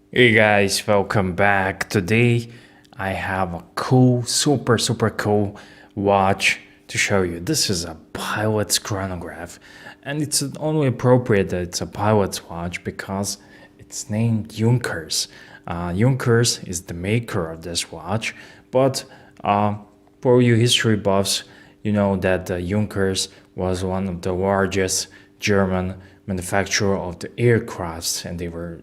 Hey guys, welcome back. Today I have a cool, super cool watch to show you. This is a pilot's chronograph, and it's only appropriate that it's a pilot's watch because it's named Junkers. Junkers is the maker of this watch, but for you history buffs, you know that Junkers was one of the largest German manufacturer of the aircrafts, and they were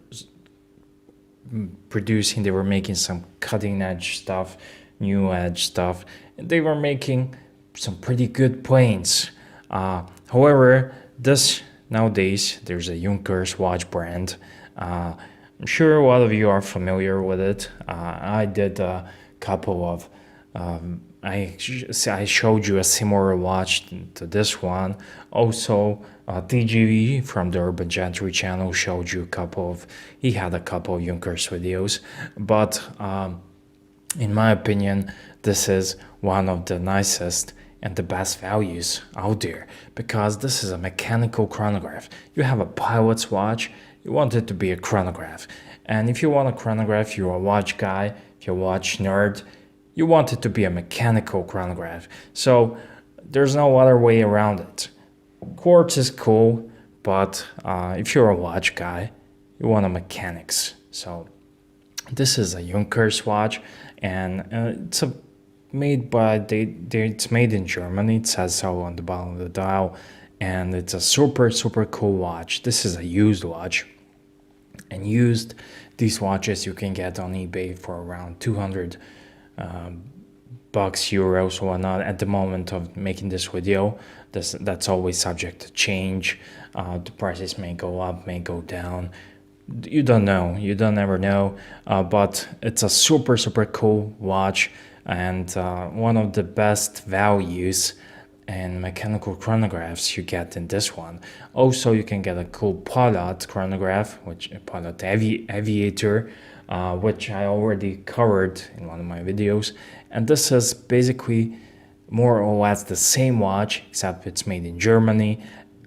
they were making some cutting edge stuff, new edge stuff. And they were making some pretty good planes. However, this nowadays there's a Junkers watch brand. I'm sure a lot of you are familiar with it. I did a couple of I showed you a similar watch to this one. Also, TGV from the Urban Gentry channel showed you a couple of. He had a couple of Junkers videos, but in my opinion, this is one of the nicest and the best values out there because this is a mechanical chronograph. You have a pilot's watch, you want it to be a chronograph. And if you want a chronograph, you're a watch guy, if you're a watch nerd, you want it to be a mechanical chronograph. So there's no other way around it. Quartz is cool, but if you're a watch guy, you want a mechanics. So this is a Junkers watch, and it's made in Germany. It says so on the bottom of the dial, and it's a super cool watch. This is a used watch, and used these watches you can get on eBay for around 200 bucks, euros, or whatnot. At the moment of making this video, that's always subject to change. The prices may go up, may go down. You don't know, you don't ever know, but it's a super cool watch, and one of the best values and mechanical chronographs you get in this one. Also, you can get a cool pilot chronograph, which a pilot aviator, which I already covered in one of my videos. And this is basically more or less the same watch, except it's made in Germany,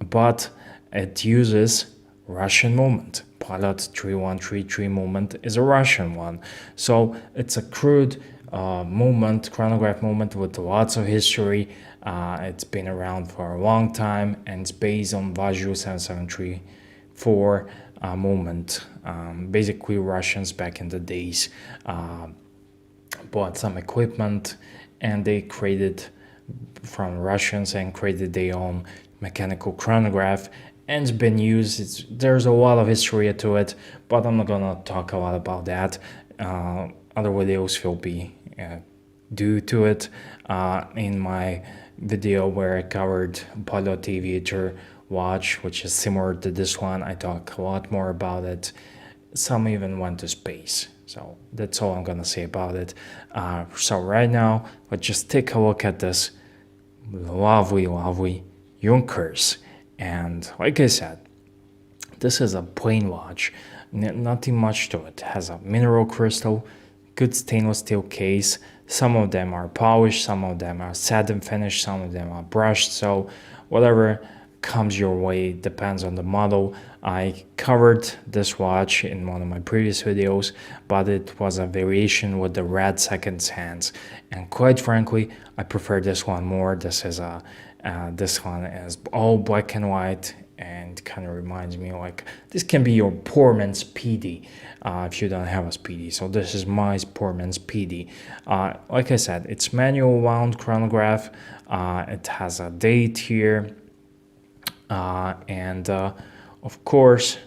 but it uses Russian movement. Pilot 3133 movement is a Russian one. So it's a crude movement, chronograph movement with lots of history. It's been around for a long time, and it's based on Vaju 7734 movement. Basically, Russians back in the days bought some equipment, and they created from Russians and created their own mechanical chronograph, and it's been used. There's a lot of history to it, but I'm not gonna talk a lot about that. Other videos will be due to it. In my video where I covered Pilot Aviator watch, which is similar to this one, I talk a lot more about it. Some even went to space. So that's all I'm gonna say about it. So right now, let's just take a look at this lovely Junkers. And like I said, this is a plain watch, nothing much to it. It has a mineral crystal, good stainless steel case. Some of them are polished, some of them are satin finished, some of them are brushed. So whatever comes your way depends on the model. I covered this watch in one of my previous videos, but it was a variation with the red seconds hands, and quite frankly, I prefer this one more. This one is all black and white, and kind of reminds me like this can be your poor man's PD if you don't have a Speedy. So this is my poor man's PD. Like I said, it's manual wound chronograph. It has a date here, and of course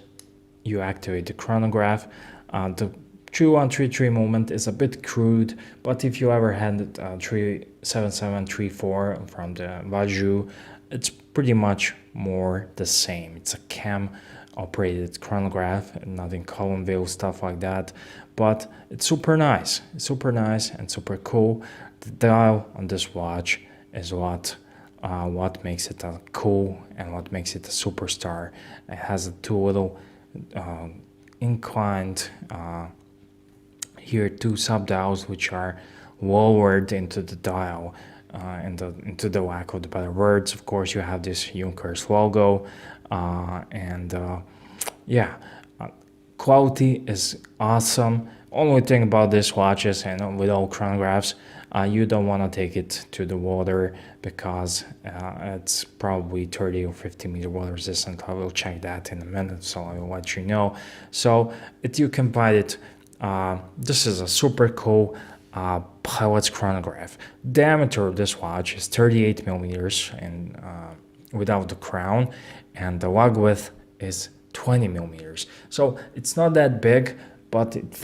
you activate the chronograph. The 3133 movement is a bit crude, but if you ever had 37734 from the Vaju, it's pretty much more the same. It's a cam operated chronograph, nothing column wheel stuff like that, but it's super nice. It's super nice and super cool. The dial on this watch is what makes it a cool and what makes it a superstar. It has two little inclined here, two sub dials which are lowered into the dial, into the lack of the better words. Of course, you have this Junkers logo, and yeah, Quality is awesome. Only thing about this watch is, and with all chronographs, you don't want to take it to the water because it's probably 30 or 50 meter water resistant. I will check that in a minute, so I will let you know. So you can buy it. This is a super cool pilot's chronograph. Diameter of this watch is 38 millimeters and without the crown, and the lug width is 20 millimeters. So it's not that big, but it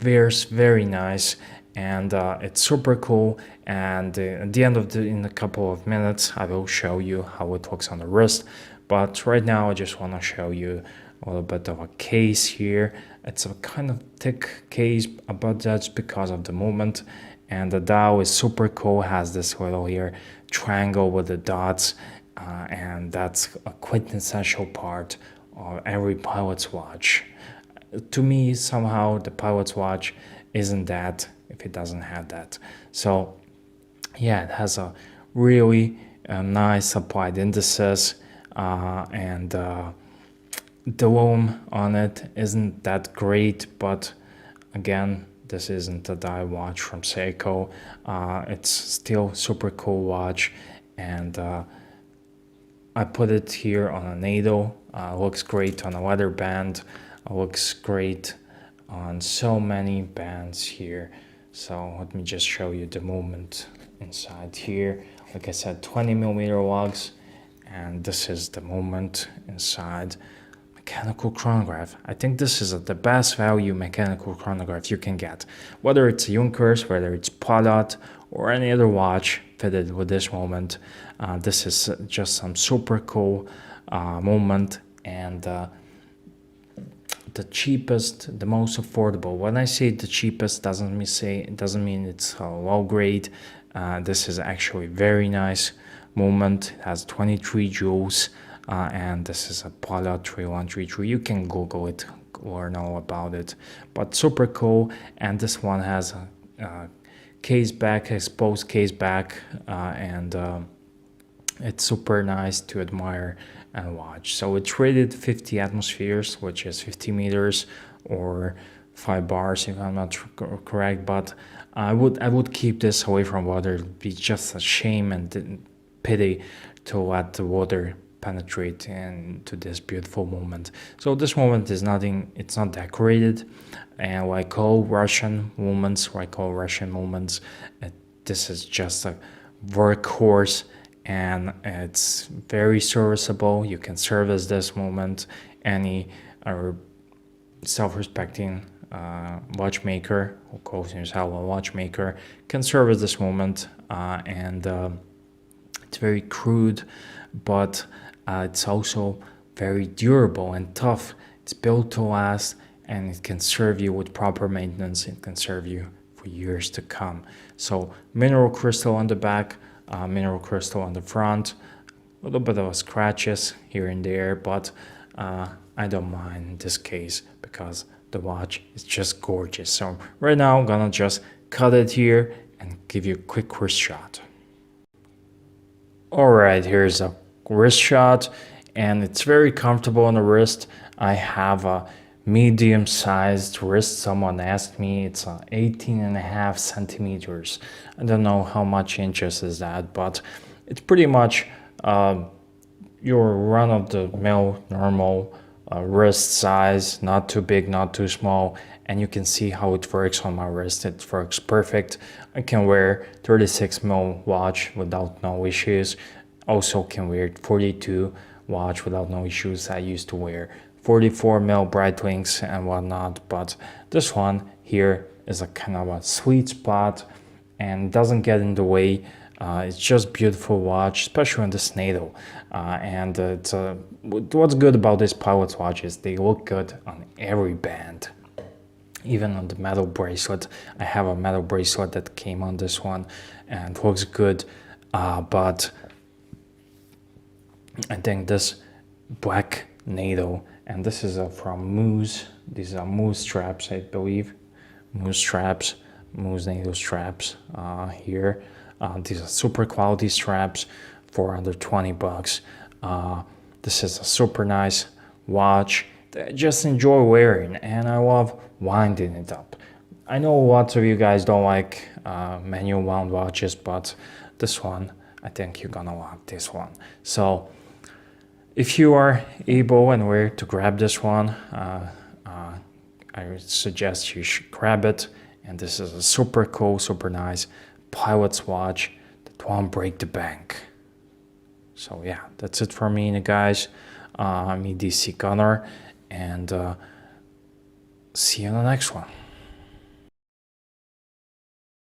wears very nice, and it's super cool. And at the end of in a couple of minutes, I will show you how it looks on the wrist. But right now, I just want to show you a little bit of a case here. It's a kind of thick case, but that's because of the movement. And the dial is super cool. It has this little here triangle with the dots, and that's a quintessential part of every pilot's watch. To me, somehow the pilot's watch isn't that if it doesn't have that. So yeah, it has a really nice applied indices, and the loom on it isn't that great, but again, this isn't a dive watch from Seiko. It's still super cool watch, and I put it here on a needle. Looks great on a leather band. Looks great on so many bands here. So let me just show you the movement inside here. Like I said, 20 millimeter lugs, and this is the movement inside. Mechanical chronograph. I think this is the best value mechanical chronograph you can get. Whether it's Junkers, whether it's Pallot, or any other watch fitted with this movement. This is just some super cool movement, and the cheapest, the most affordable. When I say the cheapest, doesn't mean it's low grade. This is actually very nice movement. It has 23 joules, and this is a Pallot 3133. You can Google it or know about it, but super cool. And this one has a case back, exposed case back, and it's super nice to admire and watch. So it's rated 50 atmospheres, which is 50 meters or 5 bars if I'm not correct, but I would keep this away from water. It'd be just a shame and pity to let the water penetrate into this beautiful moment. So this moment is nothing, it's not decorated, and like all Russian movements, this is just a workhorse, and it's very serviceable. You can service this movement. Any self-respecting watchmaker who calls himself a watchmaker can service this movement, and it's very crude, but it's also very durable and tough. It's built to last, and it can serve you with proper maintenance. It can serve you for years to come. So mineral crystal on the back, mineral crystal on the front, a little bit of scratches here and there, but I don't mind in this case because the watch is just gorgeous. So right now I'm gonna just cut it here and give you a quick wrist shot. Alright, here's a wrist shot, and it's very comfortable on the wrist. I have a medium-sized wrist. Someone asked me, it's 18.5 centimeters. I don't know how much inches is that, but it's pretty much your run-of-the-mill normal wrist size, not too big, not too small, and you can see how it works on my wrist. It works perfect. I can wear 36mm watch without no issues. Also can wear 42 watch without no issues. I used to wear 44mm Breitlinks and whatnot, but this one here is a kind of a sweet spot and doesn't get in the way. It's just beautiful watch, especially on this needle. And what's good about this pilot's watch is they look good on every band. Even on the metal bracelet. I have a metal bracelet that came on this one and looks good, but I think this black needle, and this is from Moose. These are Moose straps, I believe. Moose straps, Moose needle straps here. These are super quality straps for under $20. This is a super nice watch. just enjoy wearing, and I love winding it up. I know lots of you guys don't like manual wound watches, but this one, I think you're gonna like this one. So if you are able and where to grab this one, I would suggest you should grab it. And this is a super cool, super nice pilot's watch that won't break the bank. So yeah, that's it for me, guys. I'm EDC Connor, and see you on the next one.